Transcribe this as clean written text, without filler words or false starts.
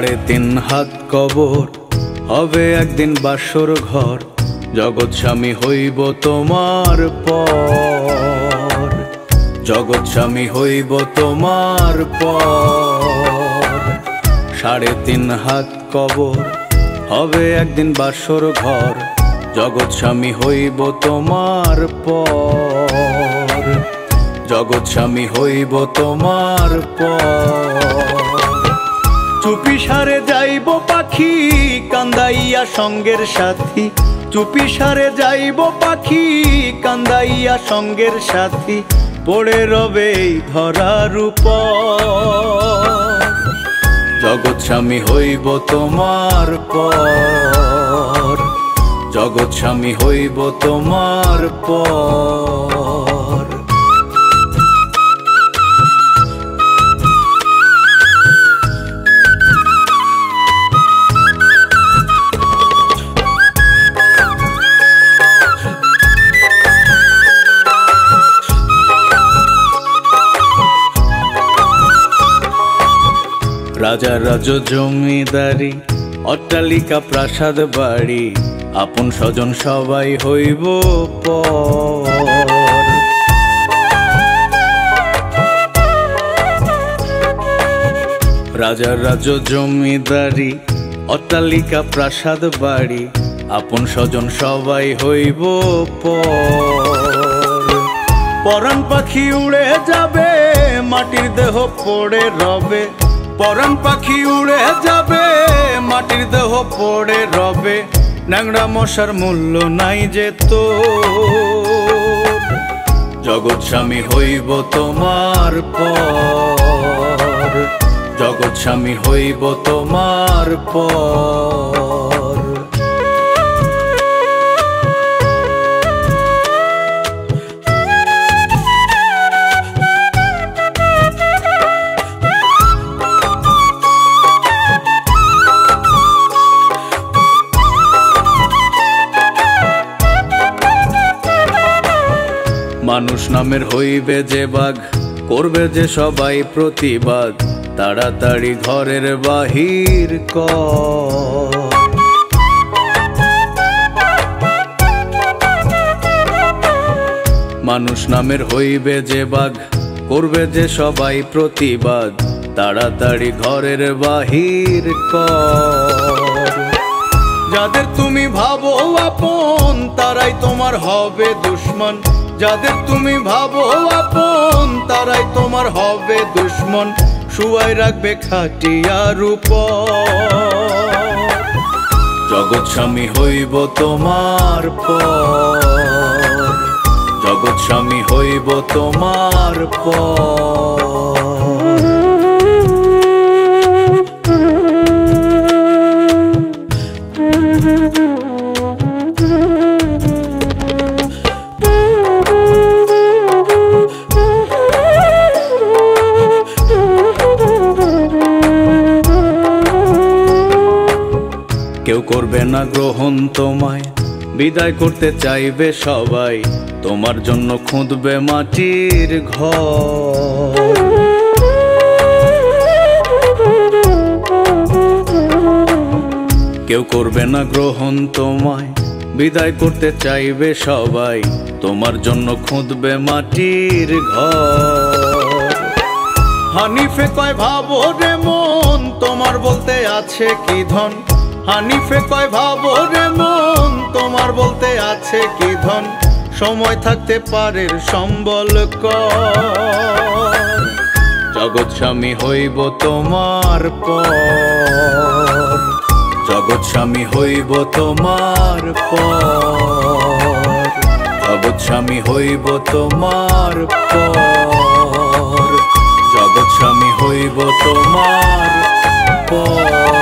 3.5 হাত কবর হবে একদিন বাসর ঘর, জগৎ স্বামী হইব তোমার পর, জগৎ স্বামী হইব তোমার পর। 3.5 হাত কবর হবে একদিন বাসর ঘর, জগৎ স্বামী হইব তোমার পর, জগৎ স্বামী হইব তোমার পর। চুপি সারে যাইব পাখি কান্দাইয়া সঙ্গের সাথী, চুপি সারে যাইব পাখি কান্দাইয়া সঙ্গের সাথী, পড়ে রবে এই ধরার উপর, জগৎ স্বামী হইব তোমার পর, জগৎ স্বামী হইব তোমার পর। রাজা রাজ জমিদারি অট্টালিকা প্রাসাদ বাড়ি, আপন স্বজন সবাই হইব পর। রাজা রাজ জমিদারি অট্টালিকা প্রাসাদ বাড়ি, আপন স্বজন সবাই হইব পর। পরাণ পাখি উড়ে যাবে মাটির দেহ পড়ে রবে, পরাণ পাখি উড়ে যাবে মাটির দেহ পড়ে রবে, ন্যাংরা মশার মূল্য নাই যে তো, জগৎ স্বামী হইব তোমার পর, জগৎ স্বামী হইব তোমার পর। মানুষ নামের হইবে যে বাঘ, করবে যে সবাই প্রতিবাদ, তাড়াতাড়ি ঘরের বাহির কর। মানুষ নামের হইবে যে বাঘ, করবে যে সবাই প্রতিবাদ, তাড়াতাড়ি ঘরের বাহির কর। যাদের তুমি ভাবো আপন তারাই তোমার হবে দুশ্মন, যাদের তুমি ভাবো আপন তারাই তোমার হবে দুশ্মন, শুয়াই রাখবে খাটিয়ার উপর, জগৎ স্বামী হইব তোমার পর, জগৎ স্বামী হইব তোমার পর। কেউ করবে না গ্রহণ তোমায়, বিদায় করতে চাইবে সবাই, তোমার জন্য খুঁদবে মাটির ঘর। কেউ করবে না গ্রহণ তোমায়, বিদায় করতে চাইবে সবাই, তোমার জন্য খুঁদবে মাটির ঘর। হানিফে কয় ভাবো রে মন তোমার বলতে আছে কি ধন, হানিফে কয় ভাবো রে মন তোমার বলতে আছে কি ধন, সময় থাকতে পারে সম্বল কর, জগৎ স্বামী হইব তোমার পর, জগৎ স্বামী হইব তোমার পর, জগৎ স্বামী হইব তোমার পর, জগৎ স্বামী হইব তোমার পর।